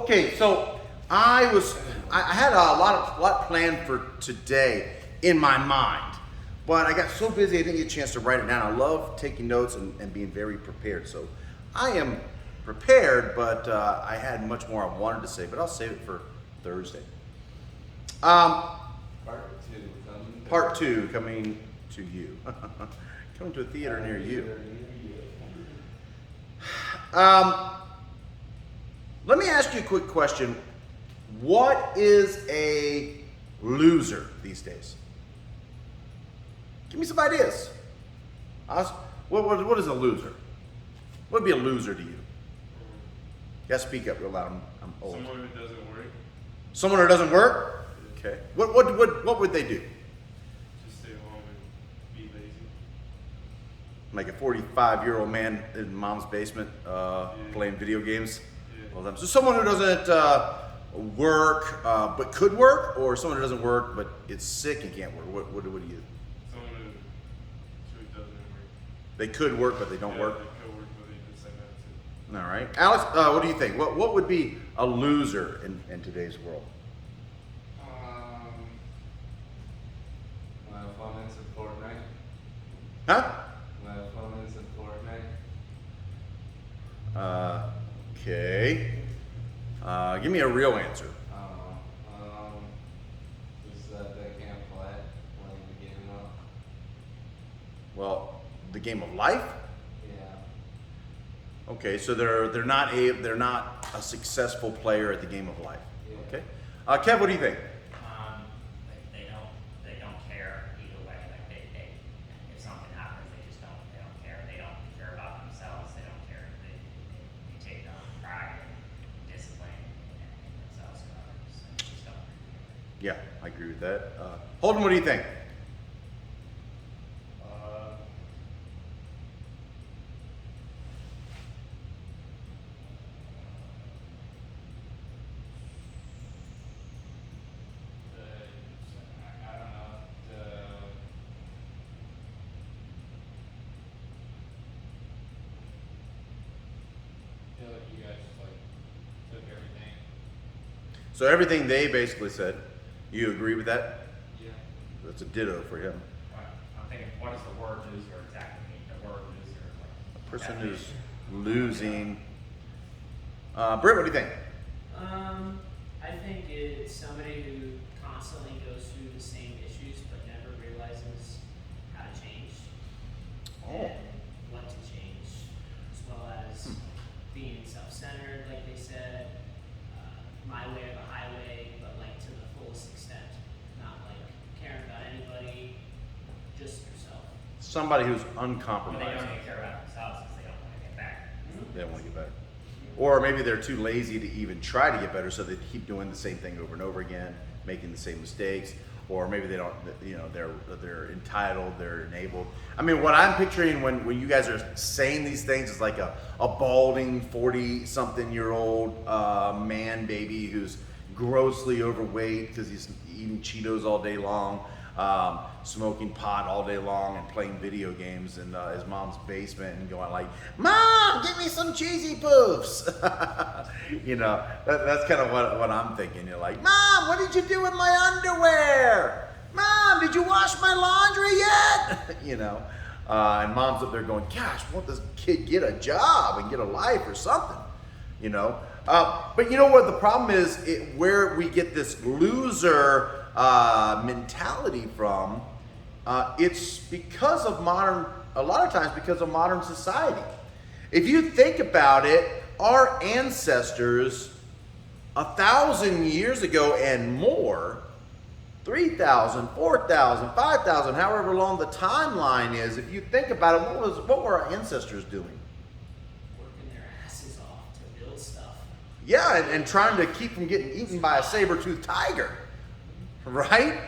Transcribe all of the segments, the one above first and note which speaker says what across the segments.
Speaker 1: Okay, so I had a lot planned for today in my mind, but I got so busy I didn't get a chance to write it down. I love taking notes and being very prepared. So I am prepared, but I had much more I wanted to say, but I'll save it for Thursday. Part two coming to you. Coming to a theater near you. Let me ask you a quick question. What is a loser these days? Give me some ideas. What is a loser? What would be a loser to you? You gotta speak up real loud. I'm old.
Speaker 2: Someone who doesn't work.
Speaker 1: Someone who doesn't work? Okay. What would they do?
Speaker 2: Just stay home and be lazy.
Speaker 1: Like a 45-year-old man in mom's basement playing video games all the time. So someone who doesn't work but could work, or someone who doesn't work but is sick and can't work. What do you?
Speaker 2: Someone who doesn't work.
Speaker 1: They could work but they don't work.
Speaker 2: They could work, but they decide not to.
Speaker 1: All right, Alex. What do you think? What would be a loser in today's world?
Speaker 3: My opponents in Fortnite.
Speaker 1: Huh?
Speaker 3: My opponents in Fortnite.
Speaker 1: Okay. Give me a real answer.
Speaker 3: I don't know. Just that they can't play when the game up.
Speaker 1: Well, the game of life.
Speaker 3: Yeah.
Speaker 1: Okay, so they're not a successful player at the game of life.
Speaker 3: Yeah.
Speaker 1: Okay. Kev, what do you think?
Speaker 4: They don't care either way. Like they if something happens, they don't care. They don't care about themselves. They don't care. They take pride and discipline in themselves and others. And just don't.
Speaker 1: Yeah, I agree with that. Holden, what do you think?
Speaker 5: I don't know. I feel like you guys took everything.
Speaker 1: So everything they basically said, you agree with that?
Speaker 5: Yeah.
Speaker 1: That's a ditto for him.
Speaker 4: I'm thinking, what does the word loser exactly mean? The word loser, like
Speaker 1: A person who's losing. Britt, what do you think?
Speaker 6: I think it's somebody who constantly goes through the same issues but never realizes how to change and what to change, as well as being self-centered, like they said, my way or the highway, but like to the fullest extent, not like caring about anybody, just yourself.
Speaker 1: Somebody who's
Speaker 4: But they
Speaker 1: uncompromising.
Speaker 4: don't even care about themselves because they don't want to get back.
Speaker 1: They don't want to get better. Or maybe they're too lazy to even try to get better, so they keep doing the same thing over and over again, making the same mistakes. Or maybe they don't, they're entitled, they're enabled. I mean, what I'm picturing when you guys are saying these things is like a balding 40-something-year-old man baby who's grossly overweight because he's eating Cheetos all day long, smoking pot all day long, and playing video games in his mom's basement and going like, "Mom, give me some cheesy poofs." That's kind of what I'm thinking. You're like, "Mom, what did you do with my underwear? Mom, did you wash my laundry yet?" And mom's up there going, "Gosh, won't this kid get a job and get a life or something?" But you know what the problem is? Where we get this loser mentality from, it's because of a lot of times because of modern society. If you think about it, our ancestors 1,000 years ago and more, 3,000, 4,000, 5,000, however long the timeline is, if you think about it, what were our ancestors doing?
Speaker 6: Working their asses off to build stuff.
Speaker 1: Yeah, and trying to keep from getting eaten by a saber-toothed tiger, right?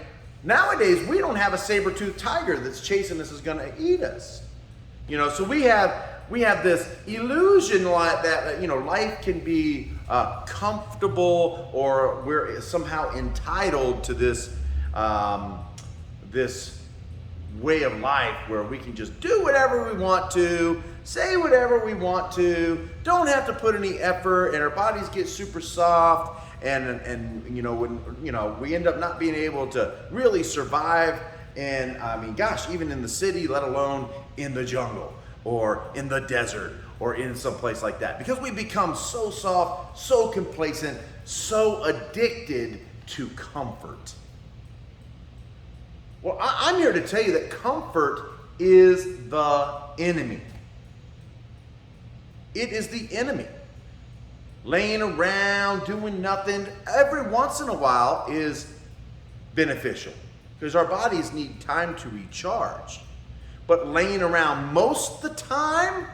Speaker 1: Nowadays, we don't have a saber-toothed tiger that's chasing us is going to eat us. So we have this illusion that life can be comfortable, or we're somehow entitled to this way of life where we can just do whatever we want to, say whatever we want to, don't have to put any effort, and our bodies get super soft, and you know, when you know, we end up not being able to really survive. And I mean, gosh, even in the city, let alone in the jungle or in the desert or in some place like that, because we become so soft, so complacent, so addicted to comfort. Well, I'm here to tell you that comfort is the enemy. It is the enemy. Laying around, doing nothing, every once in a while is beneficial because our bodies need time to recharge. But laying around most of the time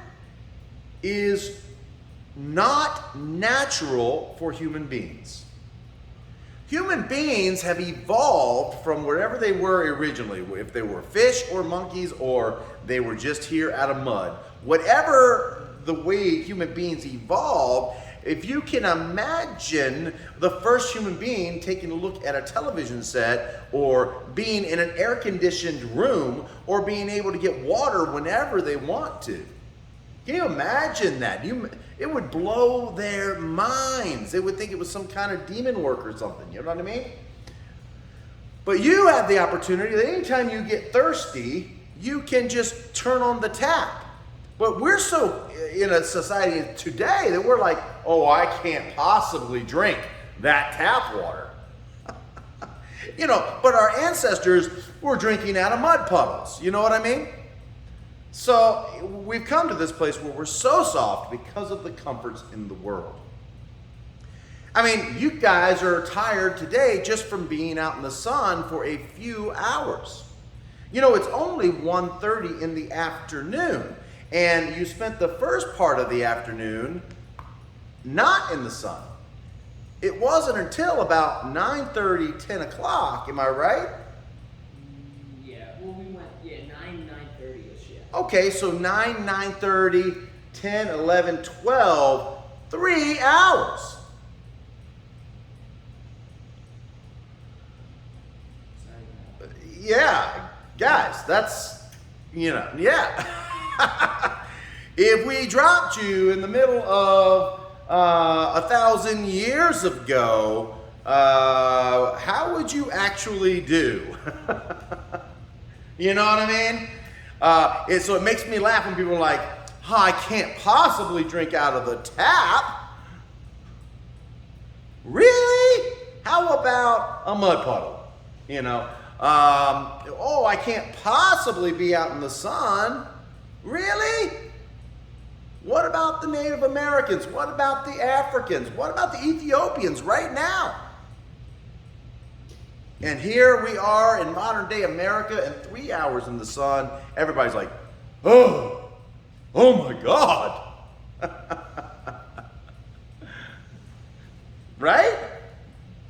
Speaker 1: is not natural for human beings. Human beings have evolved from wherever they were originally, if they were fish or monkeys or they were just here out of mud. Whatever the way human beings evolved, if you can imagine the first human being taking a look at a television set or being in an air-conditioned room or being able to get water whenever they want to. Can you imagine that? It would blow their minds. They would think it was some kind of demon work or something. You know what I mean? But you have the opportunity that anytime you get thirsty, you can just turn on the tap. But we're so in a society today that we're like, oh, I can't possibly drink that tap water. You know, but our ancestors were drinking out of mud puddles. You know what I mean? So we've come to this place where we're so soft because of the comforts in the world. I mean, you guys are tired today just from being out in the sun for a few hours. You know, it's only 1:30 in the afternoon, and you spent the first part of the afternoon not in the sun. It wasn't until about 9:30, 10 o'clock, am I right?
Speaker 6: Yeah, well, we went, 9:30ish, yeah.
Speaker 1: Okay, so 9:30, 10, 11, 12, 3 hours. Yeah, guys, that's, you know, yeah. If we dropped you in the middle of 1,000 years ago, how would you actually do? You know what I mean? So it makes me laugh when people are like, oh, I can't possibly drink out of the tap. Really? How about a mud puddle? You know? Oh, I can't possibly be out in the sun. Really? What about the Native Americans? What about the Africans? What about the Ethiopians right now? And here we are in modern day America, and 3 hours in the sun, everybody's like, oh my God. Right?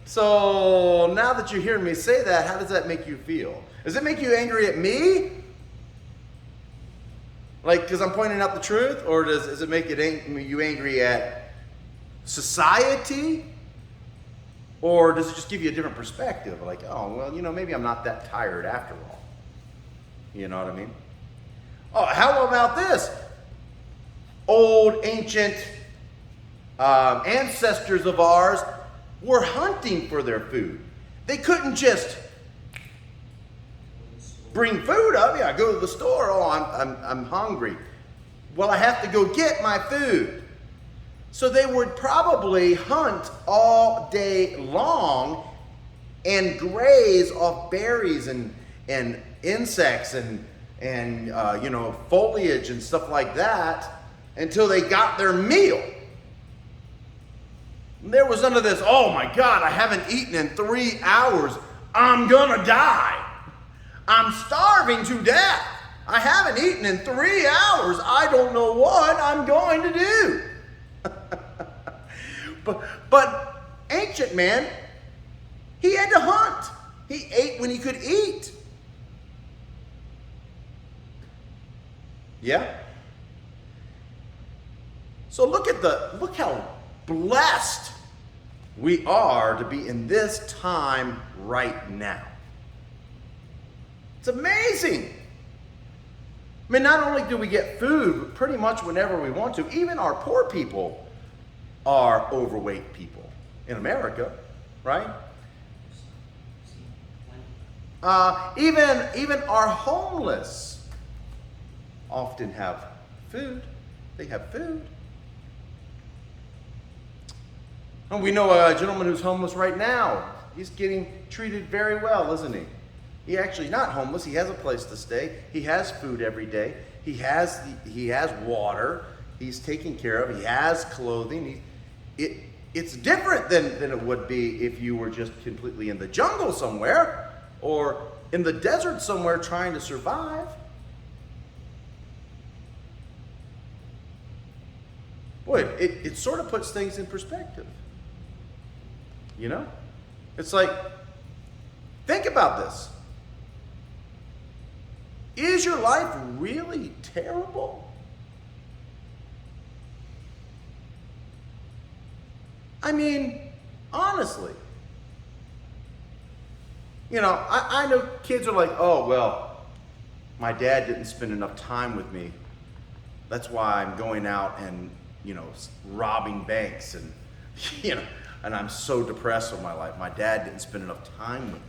Speaker 1: So now that you're hearing me say that, how does that make you feel? Does it make you angry at me? Like, because I'm pointing out the truth? Or does it make you angry at society? Or does it just give you a different perspective? Like, oh, well, you know, maybe I'm not that tired after all. You know what I mean? Oh, how about this? Old, ancient ancestors of ours were hunting for their food. They couldn't just bring food up. Yeah, go to the store. Oh, I'm hungry. Well, I have to go get my food. So they would probably hunt all day long and graze off berries and insects and you know, foliage and stuff like that until they got their meal. There was none of this, oh my God, I haven't eaten in 3 hours. I'm gonna die. I'm starving to death. I haven't eaten in 3 hours. I don't know what I'm going to do. But ancient man, he had to hunt. He ate when he could eat. Yeah? So look how blessed we are to be in this time right now. It's amazing. I mean, not only do we get food, but pretty much whenever we want to. Even our poor people are overweight people in America, right? Even our homeless often have food. They have food. And we know a gentleman who's homeless right now. He's getting treated very well, isn't he? He actually not homeless. He has a place to stay. He has food every day. He has water. He's taken care of. He has clothing. It's different than it would be if you were just completely in the jungle somewhere or in the desert somewhere trying to survive. Boy, it sort of puts things in perspective. You know? It's like, think about this. Is your life really terrible? I mean, honestly. You know, I know kids are like, oh, well, my dad didn't spend enough time with me. That's why I'm going out and, you know, robbing banks and, you know, and I'm so depressed with my life. My dad didn't spend enough time with me.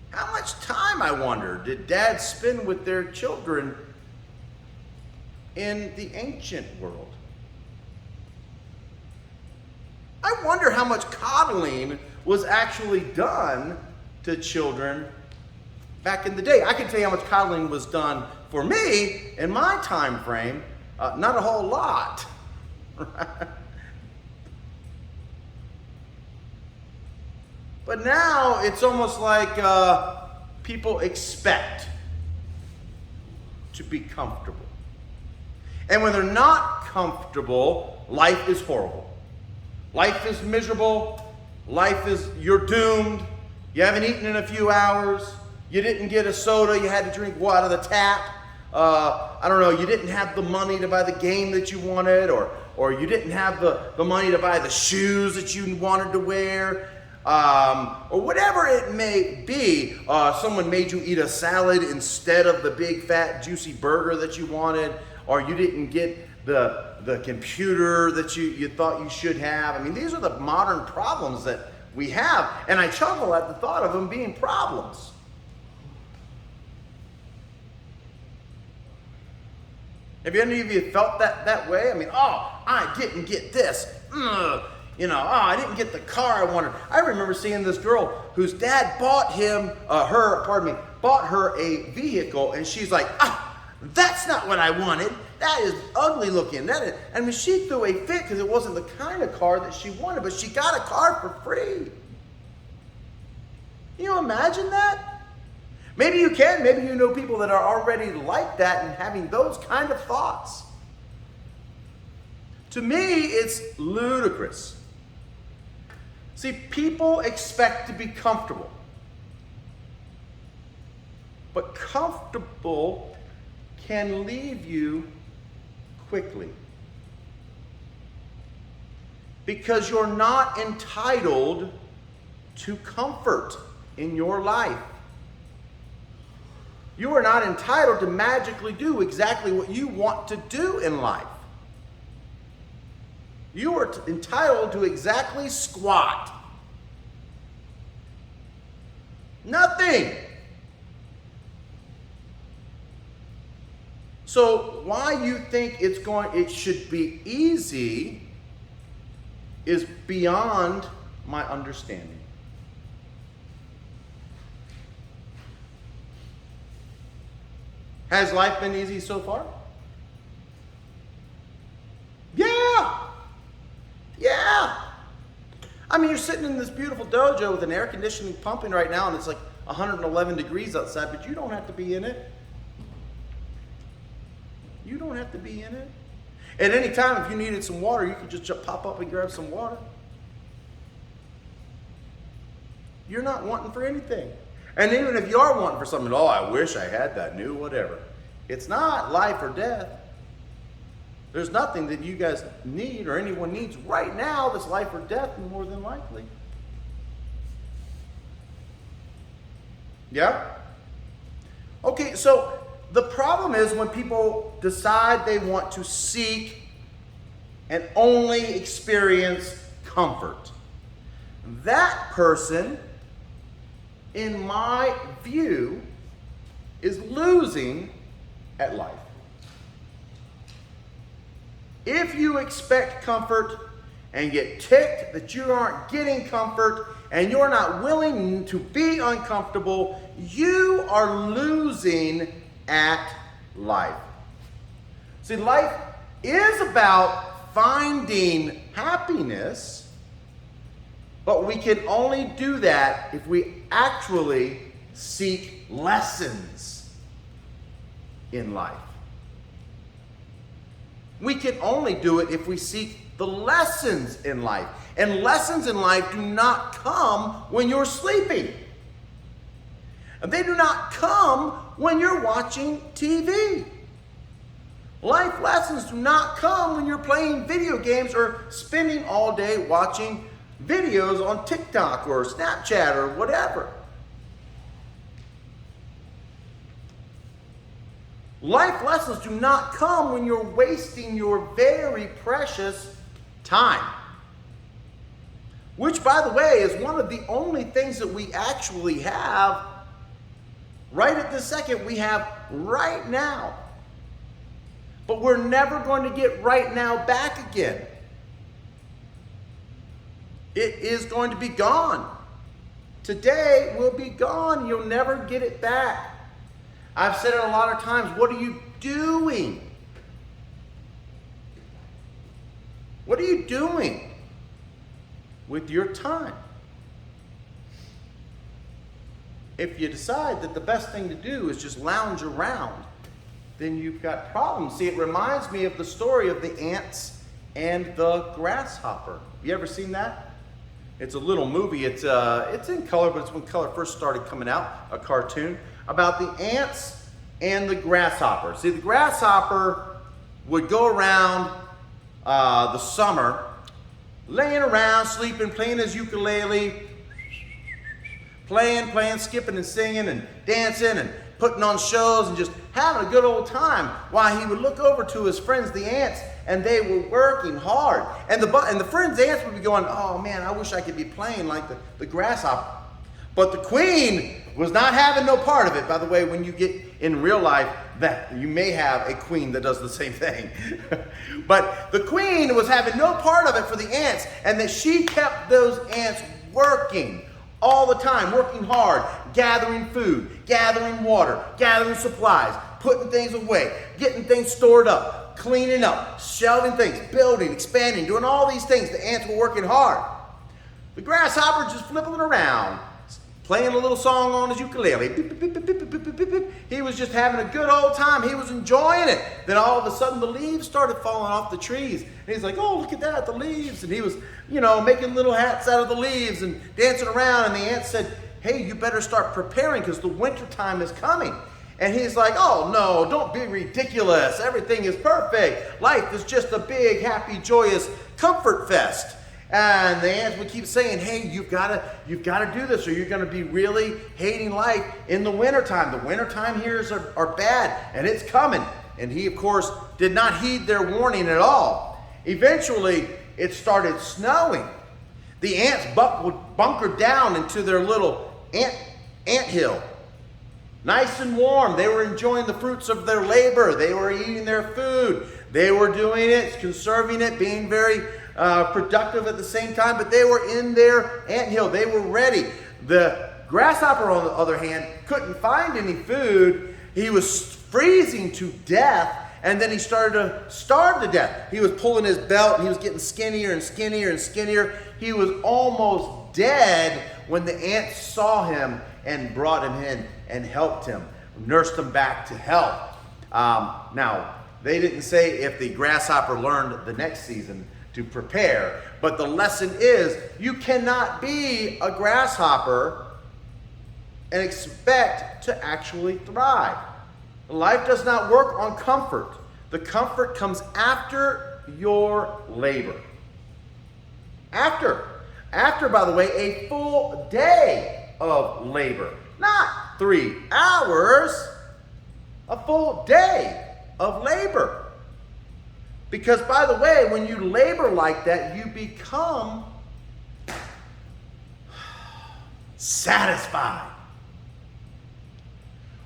Speaker 1: How much time, I wonder, did dads spend with their children in the ancient world? I wonder how much coddling was actually done to children back in the day. I can tell you how much coddling was done for me in my time frame. Not a whole lot. But now it's almost like people expect to be comfortable. And when they're not comfortable, life is horrible. Life is miserable. You're doomed. You haven't eaten in a few hours. You didn't get a soda. You had to drink water out of the tap. I don't know, you didn't have the money to buy the game that you wanted, or you didn't have the money to buy the shoes that you wanted to wear. Or whatever it may be, someone made you eat a salad instead of the big fat juicy burger that you wanted, or you didn't get the computer that you thought you should have. I mean, these are the modern problems that we have, and I chuckle at the thought of them being problems. Have any of you felt that way? I mean, oh, I didn't get this. You know, oh, I didn't get the car I wanted. I remember seeing this girl whose dad bought her a vehicle, and she's like, that's not what I wanted. That is ugly looking. I mean, she threw a fit because it wasn't the kind of car that she wanted, but she got a car for free. Can you imagine that? Maybe you can. Maybe you know people that are already like that and having those kind of thoughts. To me, it's ludicrous. See, people expect to be comfortable. But comfortable can leave you quickly. Because you're not entitled to comfort in your life. You are not entitled to magically do exactly what you want to do in life. You are entitled to exactly squat. Nothing. So why you think it should be easy is beyond my understanding. Has life been easy so far? Yeah. I mean, you're sitting in this beautiful dojo with an air conditioning pumping right now, and it's like 111 degrees outside, but you don't have to be in it. You don't have to be in it. At any time, if you needed some water, you could just pop up and grab some water. You're not wanting for anything. And even if you are wanting for something, oh, I wish I had that new whatever. It's not life or death. There's nothing that you guys need or anyone needs right now that's life or death, more than likely. Yeah? Okay, so the problem is when people decide they want to seek and only experience comfort. That person, in my view, is losing at life. If you expect comfort and get ticked that you aren't getting comfort and you're not willing to be uncomfortable, you are losing at life. See, life is about finding happiness, but we can only do that if we actually seek lessons in life. We can only do it if we seek the lessons in life. And lessons in life do not come when you're sleeping. And they do not come when you're watching TV. Life lessons do not come when you're playing video games or spending all day watching videos on TikTok or Snapchat or whatever. Life lessons do not come when you're wasting your very precious time. Which, by the way, is one of the only things that we actually have right at this second. We have right now. But we're never going to get right now back again. It is going to be gone. Today will be gone. You'll never get it back. I've said it a lot of times. What are you doing? What are you doing with your time? If you decide that the best thing to do is just lounge around, then you've got problems. See, it reminds me of the story of the ants and the grasshopper. You ever seen that? It's a little movie. It's in color, but it's when color first started coming out, a cartoon about the ants and the grasshopper. See, the grasshopper would go around the summer, laying around, sleeping, playing his ukulele, playing, skipping and singing and dancing and putting on shows and just having a good old time, while he would look over to his friends, the ants, and they were working hard. And the friends' ants would be going, oh man, I wish I could be playing like the grasshopper. But the queen was not having no part of it. By the way, when you get in real life, that you may have a queen that does the same thing. But the queen was having no part of it for the ants, and that she kept those ants working all the time, working hard, gathering food, gathering water, gathering supplies, putting things away, getting things stored up, cleaning up, shelving things, building, expanding, doing all these things. The ants were working hard. The grasshopper just flipping around, playing a little song on his ukulele. He was just having a good old time. He was enjoying it. Then all of a sudden the leaves started falling off the trees. And he's like, oh, look at that, the leaves. And he was, making little hats out of the leaves and dancing around. And the ant said, hey, you better start preparing because the winter time is coming. And he's like, oh no, don't be ridiculous. Everything is perfect. Life is just a big, happy, joyous comfort fest. And the ants would keep saying, hey, you've got to do this, or you're going to be really hating life in the wintertime. The wintertime here are bad, and it's coming. And he, of course, did not heed their warning at all. Eventually, it started snowing. The ants bunkered down into their little ant hill. Nice and warm. They were enjoying the fruits of their labor. They were eating their food. They were doing it, conserving it, being very productive at the same time, but they were in their anthill. They were ready. The grasshopper, on the other hand, couldn't find any food. He was freezing to death, and then he started to starve to death. He was pulling his belt, and he was getting skinnier and skinnier and skinnier. He was almost dead when the ants saw him and brought him in and helped him, nursed him back to health. Now, they didn't say if the grasshopper learned the next season to prepare, but the lesson is you cannot be a grasshopper and expect to actually thrive. Life does not work on comfort. The comfort comes after your labor. After, by the way, a full day of labor. Not 3 hours, A full day of labor. Because, by the way, when you labor like that, you become satisfied.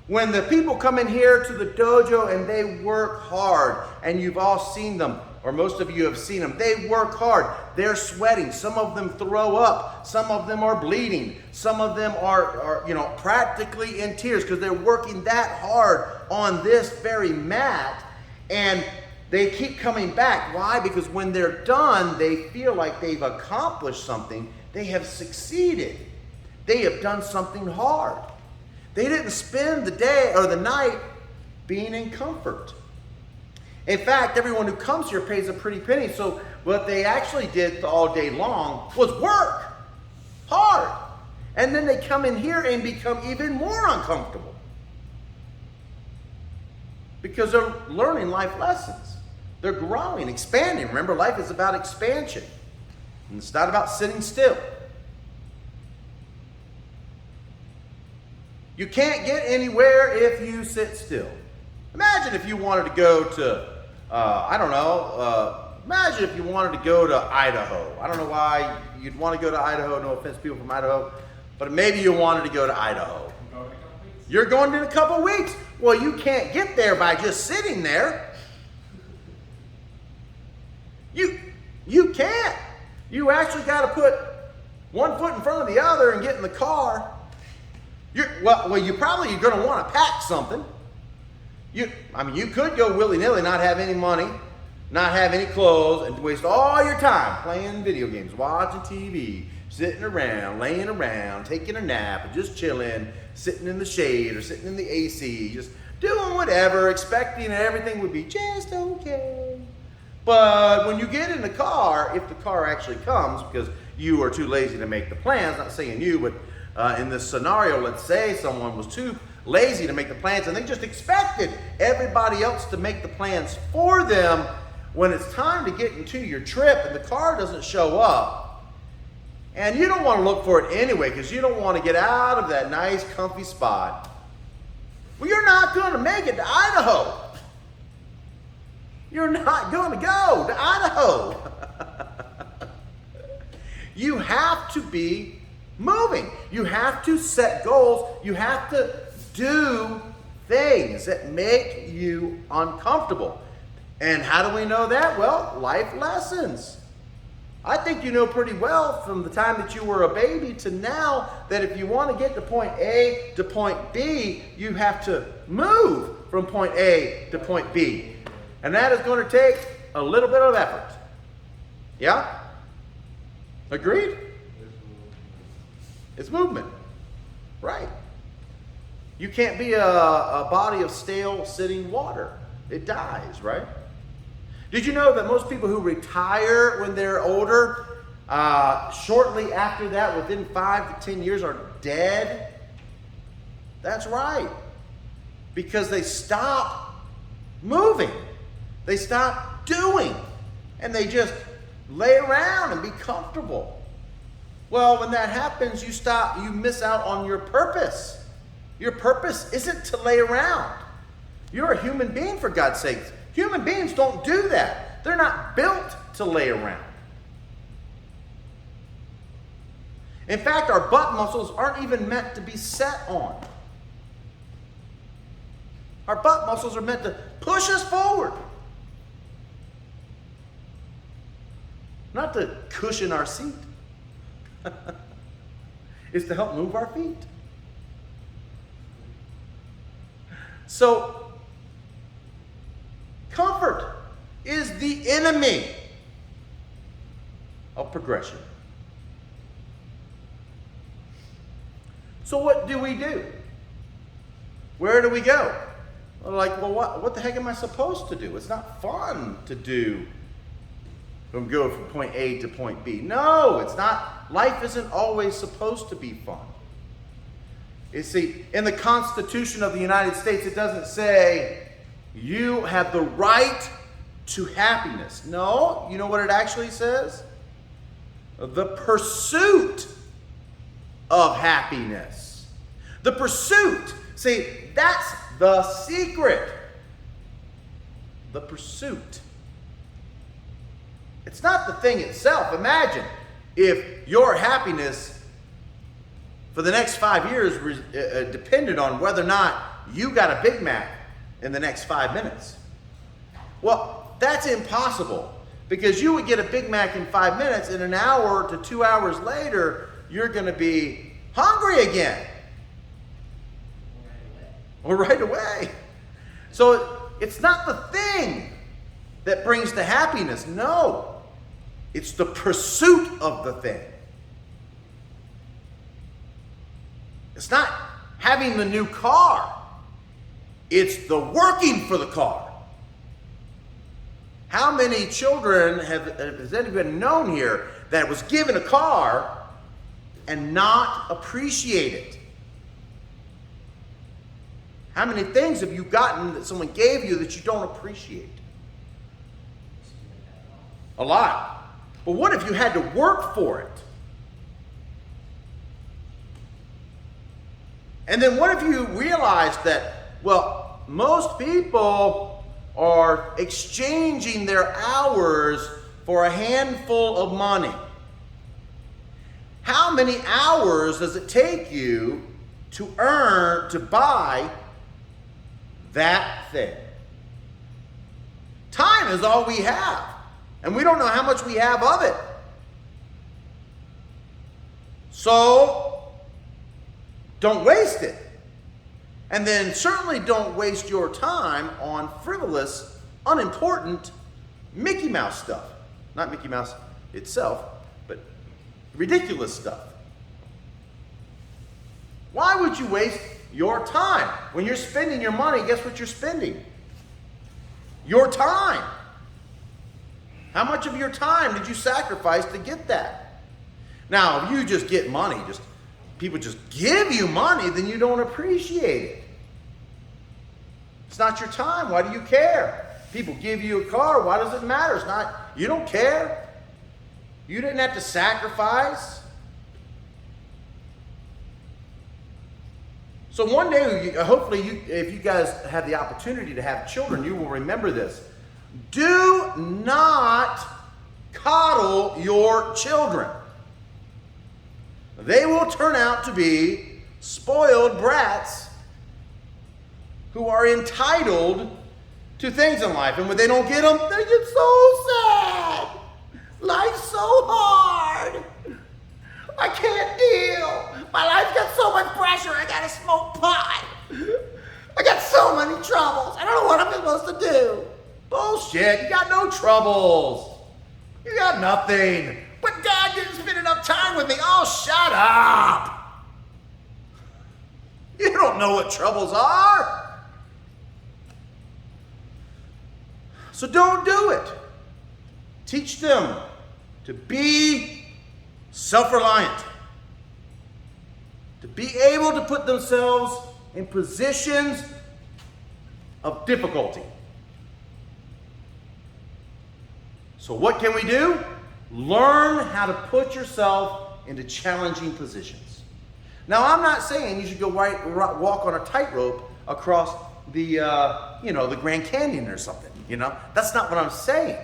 Speaker 1: When the people come in here to the dojo and they work hard, and you've all seen them, or most of you have seen them, they work hard. They're sweating. Some of them throw up. Some of them are bleeding. Some of them are practically in tears because they're working that hard on this very mat, and they keep coming back. Why? Because when they're done, they feel like they've accomplished something. They have succeeded. They have done something hard. They didn't spend the day or the night being in comfort. In fact, everyone who comes here pays a pretty penny. So what they actually did all day long was work hard. And then they come in here and become even more uncomfortable because they're learning life lessons. They're growing, expanding. Remember, life is about expansion. And it's not about sitting still. You can't get anywhere if you sit still. Imagine if you wanted to go to, imagine if you wanted to go to Idaho. I don't know why you'd want to go to Idaho. No offense, people from Idaho. But maybe you wanted to go to Idaho. You're going in a couple weeks. Well, you can't get there by just sitting there. You can't. You actually got to put one foot in front of the other and get in the car. You're probably going to want to pack something. You could go willy-nilly, not have any money, not have any clothes, and waste all your time playing video games, watching TV, sitting around, laying around, taking a nap, or just chilling, sitting in the shade or sitting in the AC, just doing whatever, expecting everything would be just okay. But when you get in the car, if the car actually comes, because you are too lazy to make the plans, not saying you, but in this scenario, let's say someone was too lazy to make the plans and they just expected everybody else to make the plans for them. When it's time to get into your trip and the car doesn't show up, and you don't want to look for it anyway because you don't want to get out of that nice comfy spot, well, you're not going to make it to Idaho. You're not going to go to Idaho. You have to be moving. You have to set goals. You have to do things that make you uncomfortable. And how do we know that? Well, life lessons. I think you know pretty well from the time that you were a baby to now that if you want to get to point A to point B, you have to move from point A to point B. And that is going to take a little bit of effort. Yeah? Agreed? It's movement. Right. You can't be a body of stale sitting water. It dies, right? Did you know that most people who retire when they're older, shortly after that, within 5 to 10 years, are dead? That's right. Because they stop moving. They stop doing. And they just lay around and be comfortable. Well, when that happens, you miss out on your purpose. Your purpose isn't to lay around. You're a human being, for God's sake. Human beings don't do that. They're not built to lay around. In fact, our butt muscles aren't even meant to be set on. Our butt muscles are meant to push us forward, not to cushion our seat. It's to help move our feet. So, comfort is the enemy of progression. So what do we do? Where do we go? What the heck am I supposed to do? It's not fun to do go from point A to point B. No, it's not. Life isn't always supposed to be fun. You see, in the Constitution of the United States, it doesn't say you have the right to happiness. No, you know what it actually says? The pursuit of happiness. The pursuit. See, that's the secret. The pursuit. It's not the thing itself. Imagine if your happiness for the next 5 years depended on whether or not you got a Big Mac in the next 5 minutes. Well, that's impossible, because you would get a Big Mac in 5 minutes, and an hour to 2 hours later, you're going to be hungry again. Or right away. So it's not the thing that brings the happiness. No. It's the pursuit of the thing. It's not having the new car. It's the working for the car. How many children has anyone known here that was given a car and not appreciate it? How many things have you gotten that someone gave you that you don't appreciate? A lot. But what if you had to work for it? And then what if you realized that, well, most people are exchanging their hours for a handful of money? How many hours does it take you to earn, to buy that thing? Time is all we have, and we don't know how much we have of it. So, don't waste it. And then certainly don't waste your time on frivolous, unimportant Mickey Mouse stuff. Not Mickey Mouse itself, but ridiculous stuff. Why would you waste your time? When you're spending your money, guess what you're spending? Your time. How much of your time did you sacrifice to get that? Now, if you just get money, people just give you money, then you don't appreciate it. It's not your time. Why do you care? People give you a car. Why does it matter? It's not, you don't care. You didn't have to sacrifice. So one day, hopefully, if you guys have the opportunity to have children, you will remember this. Do not coddle your children. They will turn out to be spoiled brats who are entitled to things in life. And when they don't get them, they get so sad. Life's so hard. I can't deal. My life's got so much pressure. I gotta smoke pot. I got so many troubles. I don't know what I'm supposed to do. Bullshit. You got no troubles. You got nothing. But God didn't spend enough time with me. Oh, shut up. You don't know what troubles are. So don't do it. Teach them to be self-reliant, to be able to put themselves in positions of difficulty. So what can we do? Learn how to put yourself into challenging positions. Now, I'm not saying you should go walk on a tightrope across the Grand Canyon or something. That's not what I'm saying.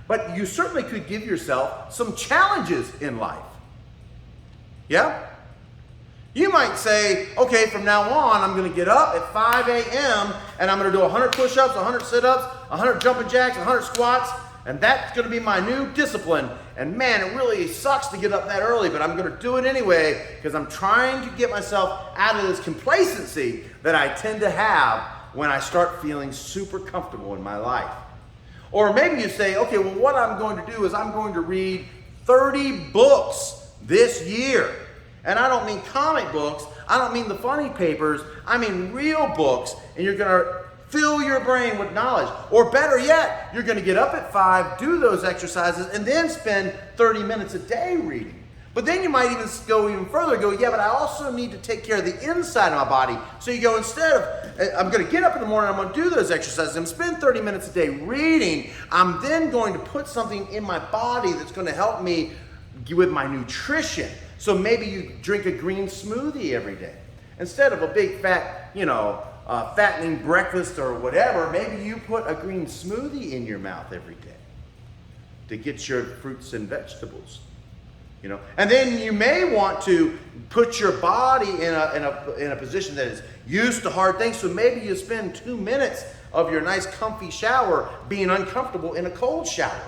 Speaker 1: But you certainly could give yourself some challenges in life. Yeah? You might say, okay, from now on, I'm going to get up at 5 a.m. and I'm going to do 100 push-ups, 100 sit-ups, 100 jumping jacks, 100 squats, and that's going to be my new discipline. And man, it really sucks to get up that early, but I'm going to do it anyway because I'm trying to get myself out of this complacency that I tend to have when I start feeling super comfortable in my life. Or maybe you say, okay, well, what I'm going to do is I'm going to read 30 books this year. And I don't mean comic books. I don't mean the funny papers. I mean real books. And you're going to fill your brain with knowledge. Or better yet, you're going to get up at 5, do those exercises, and then spend 30 minutes a day reading. But then you might even go even further, yeah, but I also need to take care of the inside of my body. So you go, instead of, I'm going to get up in the morning, I'm going to do those exercises, I'm spend 30 minutes a day reading, I'm then going to put something in my body that's going to help me with my nutrition. So maybe you drink a green smoothie every day. Instead of a big fat, fattening breakfast or whatever, maybe you put a green smoothie in your mouth every day to get your fruits and vegetables. And then you may want to put your body in a position that is used to hard things. So maybe you spend 2 minutes of your nice comfy shower being uncomfortable in a cold shower.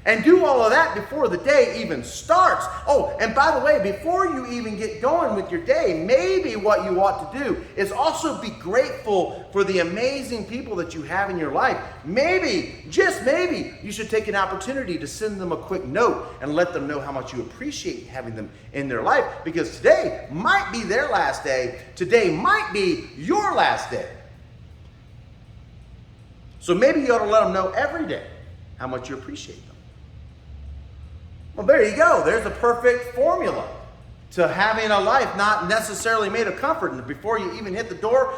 Speaker 1: And do all of that before the day even starts. Oh, and by the way, before you even get going with your day, maybe what you ought to do is also be grateful for the amazing people that you have in your life. Maybe, just maybe, you should take an opportunity to send them a quick note and let them know how much you appreciate having them in their life. Because today might be their last day. Today might be your last day. So maybe you ought to let them know every day how much you appreciate them. Well, there you go. There's a perfect formula to having a life not necessarily made of comfort. And before you even hit the door,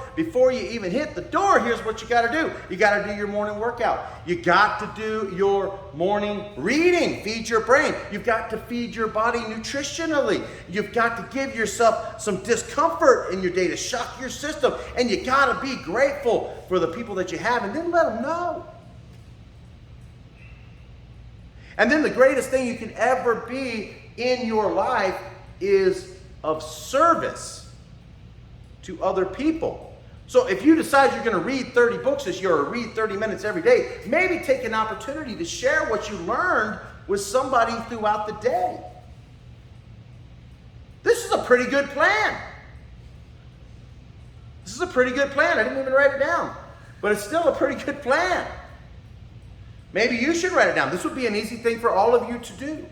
Speaker 1: here's what you got to do. You got to do your morning workout. You got to do your morning reading. Feed your brain. You've got to feed your body nutritionally. You've got to give yourself some discomfort in your day to shock your system. And you got to be grateful for the people that you have, and then let them know. And then the greatest thing you can ever be in your life is of service to other people. So if you decide you're going to read 30 books this year or read 30 minutes every day, maybe take an opportunity to share what you learned with somebody throughout the day. This is a pretty good plan. I didn't even write it down, but it's still a pretty good plan. Maybe you should write it down. This would be an easy thing for all of you to do.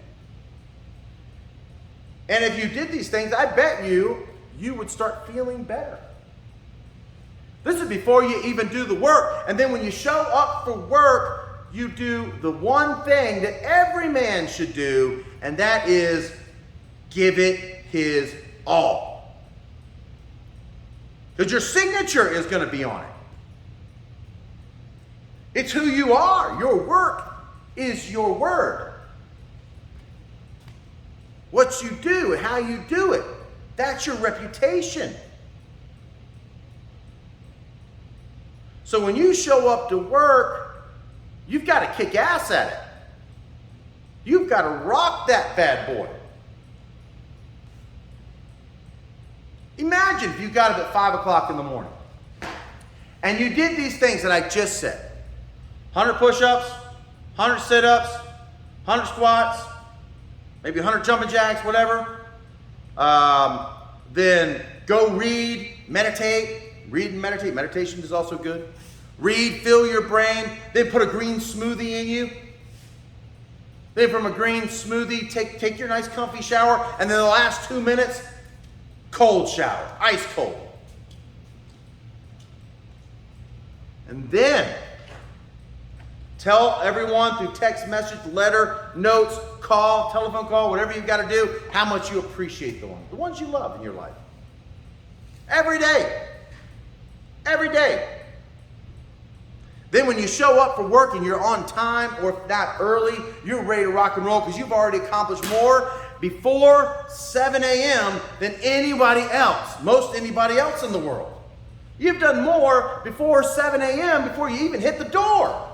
Speaker 1: And if you did these things, I bet you would start feeling better. This is before you even do the work. And then when you show up for work, you do the one thing that every man should do, and that is give it his all. Because your signature is going to be on it. It's who you are. Your work is your word. What you do, how you do it, that's your reputation. So when you show up to work, you've got to kick ass at it. You've got to rock that bad boy. Imagine if you got up at 5 o'clock in the morning and you did these things that I just said. 100 push-ups, 100 sit-ups, 100 squats, maybe 100 jumping jacks, whatever. Then go read, meditate. Read and meditate. Meditation is also good. Read, fill your brain. Then put a green smoothie in you. Then from a green smoothie, take your nice comfy shower. And then the last 2 minutes, cold shower, ice cold. And then tell everyone through text message, letter, notes, call, telephone call, whatever you've got to do, how much you appreciate the ones you love in your life. Every day. Every day. Then when you show up for work and you're on time, or if not early, you're ready to rock and roll because you've already accomplished more before 7 a.m. than anybody else, most anybody else in the world. You've done more before 7 a.m. before you even hit the door.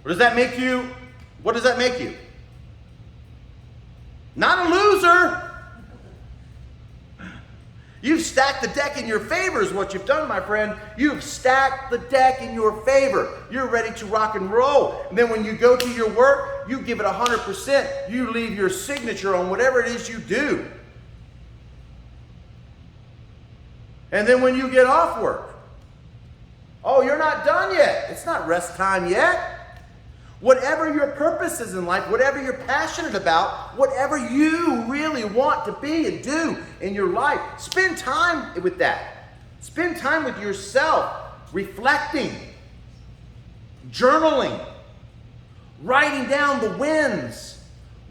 Speaker 1: What does that make you? What does that make you? Not a loser. You've stacked the deck in your favor is what you've done, my friend. You've stacked the deck in your favor. You're ready to rock and roll. And then when you go to your work, you give it 100%. You leave your signature on whatever it is you do. And then when you get off work, oh, you're not done yet. It's not rest time yet. Whatever your purpose is in life, whatever you're passionate about, whatever you really want to be and do in your life, spend time with that. Spend time with yourself, reflecting, journaling, writing down the wins,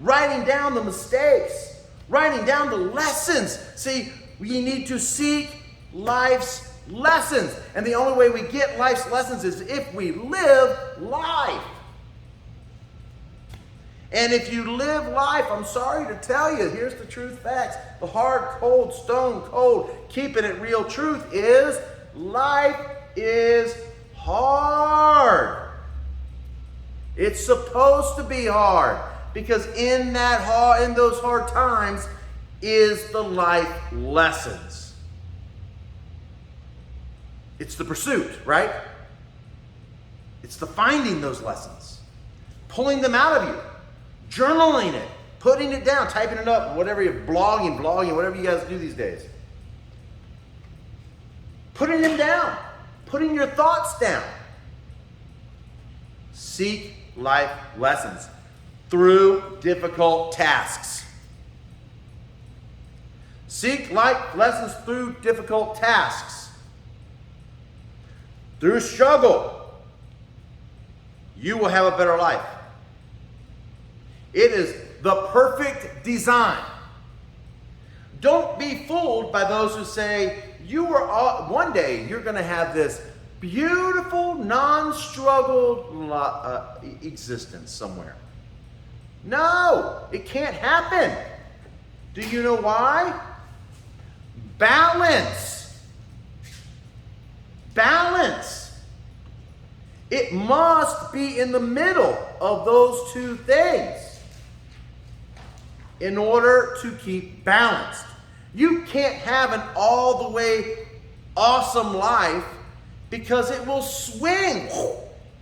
Speaker 1: writing down the mistakes, writing down the lessons. See, we need to seek life's lessons. And the only way we get life's lessons is if we live life. And if you live life, I'm sorry to tell you, here's the truth facts. The hard, cold, stone cold, keeping it real truth is life is hard. It's supposed to be hard because in those hard times is the life lessons. It's the pursuit, right? It's the finding those lessons, pulling them out of you, journaling it, putting it down, typing it up, whatever you're blogging, whatever you guys do these days. Putting them down, putting your thoughts down. Seek life lessons through difficult tasks. Seek life lessons through difficult tasks. Through struggle, you will have a better life. It is the perfect design. Don't be fooled by those who say one day you're going to have this beautiful, non-struggled existence somewhere. No, it can't happen. Do you know why? Balance. Balance. It must be in the middle of those two things in order to keep balanced. You can't have an all the way awesome life because it will swing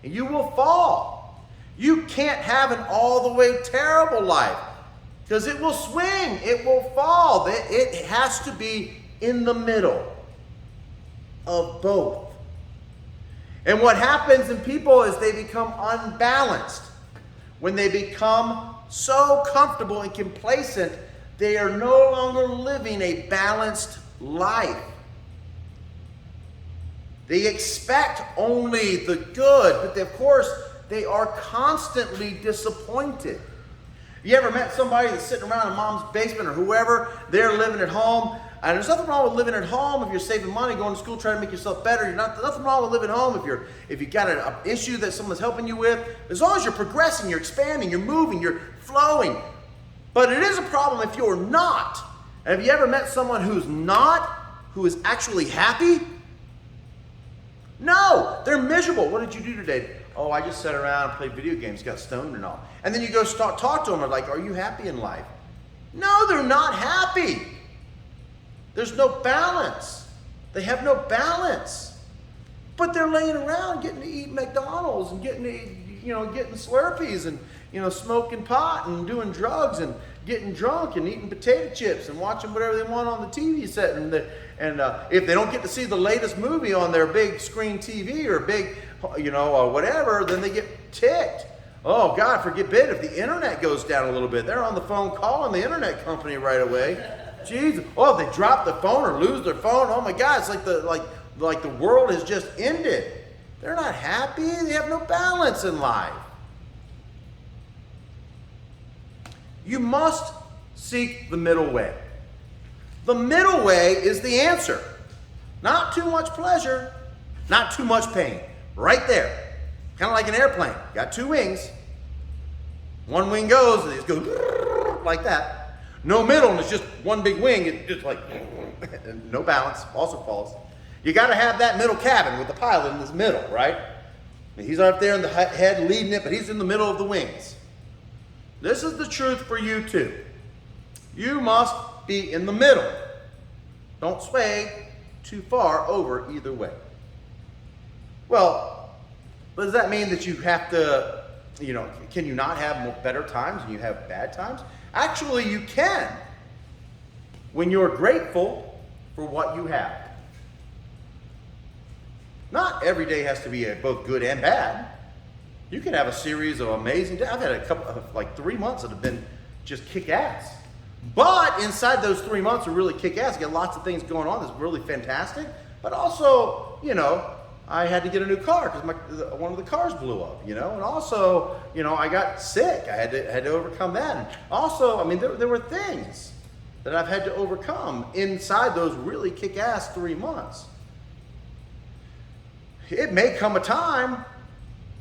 Speaker 1: and you will fall. You can't have an all the way terrible life because it will swing, it will fall. It has to be in the middle of both. And what happens in people is they become unbalanced. When they become so comfortable and complacent, they are no longer living a balanced life. They expect only the good, but of course, they are constantly disappointed. You ever met somebody that's sitting around in mom's basement or whoever, they're living at home, and there's nothing wrong with living at home if you're saving money, going to school, trying to make yourself better. Nothing wrong with living at home if you got an issue that someone's helping you with. As long as you're progressing, you're expanding, you're moving, you're flowing. But it is a problem if you're not. And have you ever met someone who's not, who is actually happy? No, they're miserable. What did you do today? Oh, I just sat around and played video games, got stoned and all. And then you go talk to them, like, are you happy in life? No, they're not happy. There's no balance. They have no balance. But they're laying around getting to eat McDonald's and getting Slurpees and, smoking pot and doing drugs and getting drunk and eating potato chips and watching whatever they want on the TV set. And if they don't get to see the latest movie on their big screen TV or big, whatever, then they get ticked. Oh, God, forbid if the internet goes down a little bit. They're on the phone calling the internet company right away. Jeez. Oh, if they drop the phone or lose their phone, oh my God, it's like the world has just ended. They're not happy. They have no balance in life. You must seek the middle way. The middle way is the answer. Not too much pleasure, not too much pain. Right there. Kind of like an airplane. Got two wings. One wing goes, and it goes like that. No middle, and it's just one big wing. It's just like no balance, also falls. You got to have that middle cabin with the pilot in this middle, right? He's up there in the head leading it, but he's in the middle of the wings. This is the truth for you too. You must be in the middle. Don't sway too far over either way. Well, does that mean that you have to, can you not have better times and you have bad times? Actually, you can when you're grateful for what you have. Not every day has to be both good and bad. You can have a series of amazing days. I've had a couple of 3 months that have been just kick-ass. But inside those 3 months are really kick-ass. You got lots of things going on that's really fantastic. But also, I had to get a new car because one of the cars blew up, and also, I got sick. I had to overcome that. And also, there were things that I've had to overcome inside those really kick-ass 3 months. It may come a time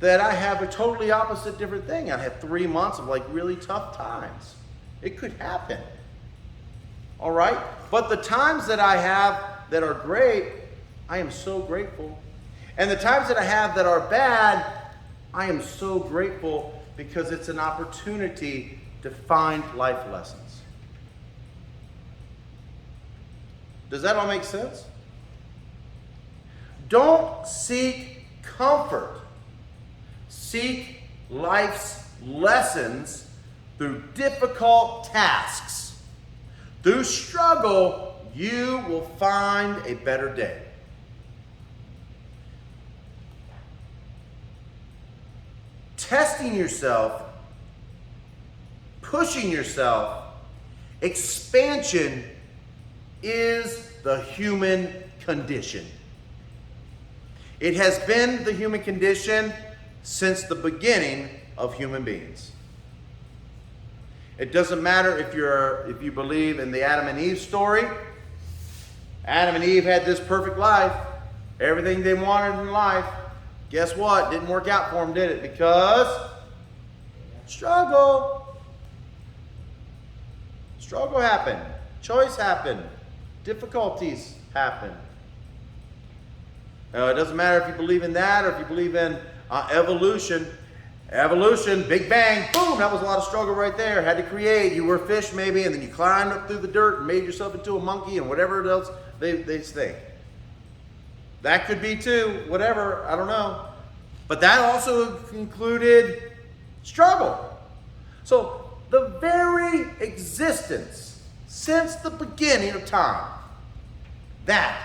Speaker 1: that I have a totally opposite different thing. I have 3 months of like really tough times. It could happen. All right? But the times that I have that are great, I am so grateful. And the times that I have that are bad, I am so grateful because it's an opportunity to find life lessons. Does that all make sense? Don't seek comfort. Seek life's lessons through difficult tasks. Through struggle, you will find a better day. Testing yourself, pushing yourself, expansion is the human condition. It has been the human condition since the beginning of human beings. It doesn't matter if you believe in the Adam and Eve story. Adam and Eve had this perfect life, everything they wanted in life. Guess what? Didn't work out for them, did it? Because struggle. Struggle happened. Choice happened. Difficulties happen. It doesn't matter if you believe in that or if you believe in evolution. Evolution, Big Bang, boom, that was a lot of struggle right there. Had to create. You were a fish maybe, and then you climbed up through the dirt and made yourself into a monkey and whatever else they think. That could be too, whatever, I don't know. But that also included struggle. So the very existence since the beginning of time, that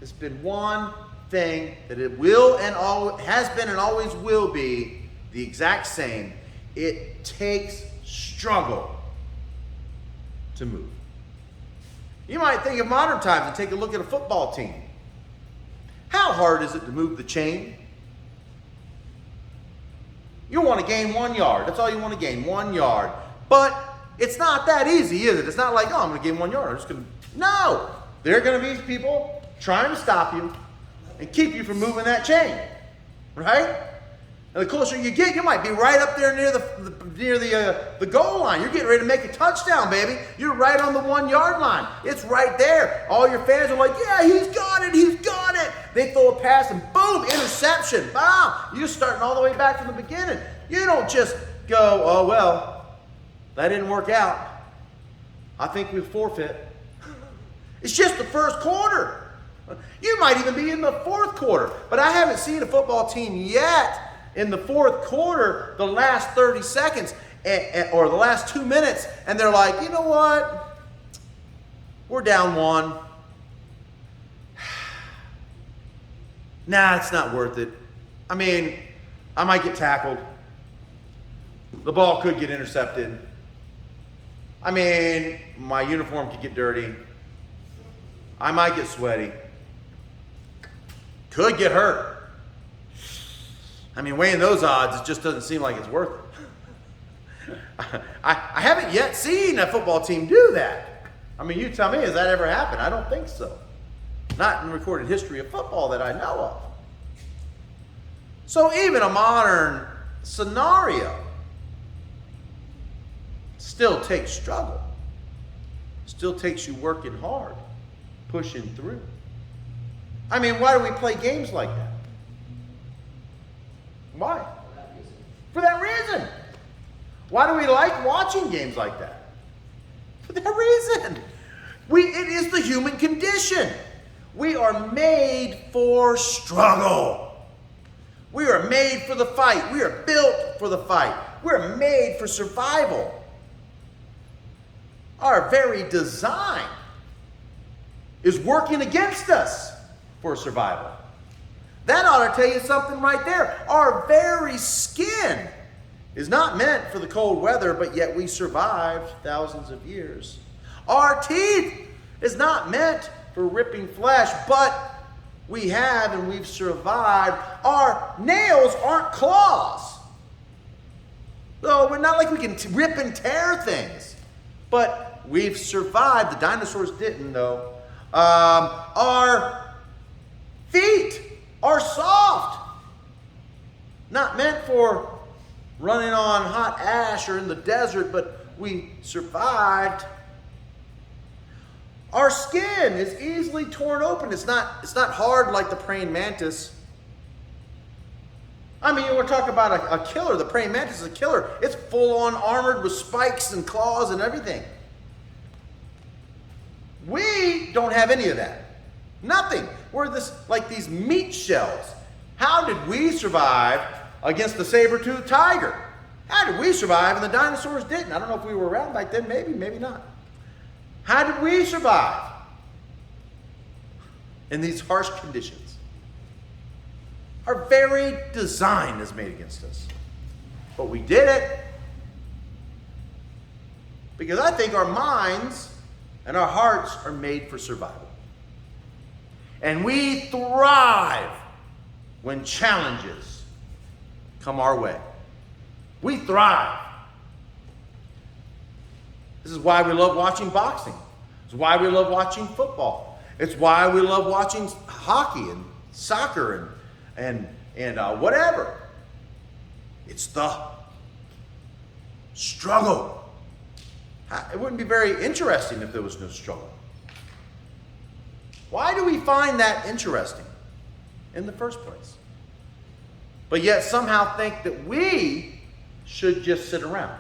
Speaker 1: has been one thing that it will and has been and always will be the exact same. It takes struggle to move. You might think of modern times and take a look at a football team. How hard is it to move the chain? You want to gain 1 yard. That's all you want to gain, 1 yard. But it's not that easy, is it? It's not like, oh, I'm going to gain 1 yard. I'm just going to... No! There are going to be people trying to stop you and keep you from moving that chain. Right? And the closer you get, you might be right up there near the goal line. You're getting ready to make a touchdown, baby. You're right on the 1 yard line. It's right there. All your fans are like, yeah, he's got it, he's got it. They throw a pass and boom, interception. Wow, you're starting all the way back from the beginning. You don't just go, oh, well, that didn't work out. I think we forfeit. It's just the first quarter. You might even be in the fourth quarter. But I haven't seen a football team yet in the fourth quarter, the last 30 seconds, or the last 2 minutes, and they're like, you know what? We're down 1. Nah, it's not worth it. I mean, I might get tackled. The ball could get intercepted. I mean, my uniform could get dirty. I might get sweaty. Could get hurt. I mean, weighing those odds, it just doesn't seem like it's worth it. I haven't yet seen a football team do that. I mean, you tell me, has that ever happened? I don't think so. Not in recorded history of football that I know of. So even a modern scenario still takes struggle. Still takes you working hard, pushing through. I mean, why do we play games like that? Why? For that reason. Why do we like watching games like that? For that reason. It is the human condition. We are made for struggle. We are made for the fight. We are built for the fight. We're made for survival. Our very design is working against us for survival. That ought to tell you something right there. Our very skin is not meant for the cold weather, but yet we survived thousands of years. Our teeth is not meant for ripping flesh, but we have and we've survived. Our nails aren't claws. So we're not like we can rip and tear things, but we've survived. The dinosaurs didn't, though. Our feet are soft. Not meant for running on hot ash or in the desert, but we survived. Our skin is easily torn open. It's not hard like the praying mantis. I mean, we're talking about a killer. The praying mantis is a killer. It's full on armored with spikes and claws and everything. We don't have any of that. Nothing. We're like these meat shells. How did we survive against the saber-toothed tiger? How did we survive and the dinosaurs didn't? I don't know if we were around back then. Maybe, maybe not. How did we survive in these harsh conditions? Our very design is made against us. But we did it because I think our minds and our hearts are made for survival. And we thrive when challenges come our way. We thrive. This is why we love watching boxing. It's why we love watching football. It's why we love watching hockey and soccer and whatever. It's the struggle. It wouldn't be very interesting if there was no struggle. Why do we find that interesting in the first place? But yet somehow think that we should just sit around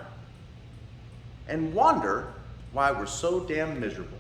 Speaker 1: and wonder why we're so damn miserable.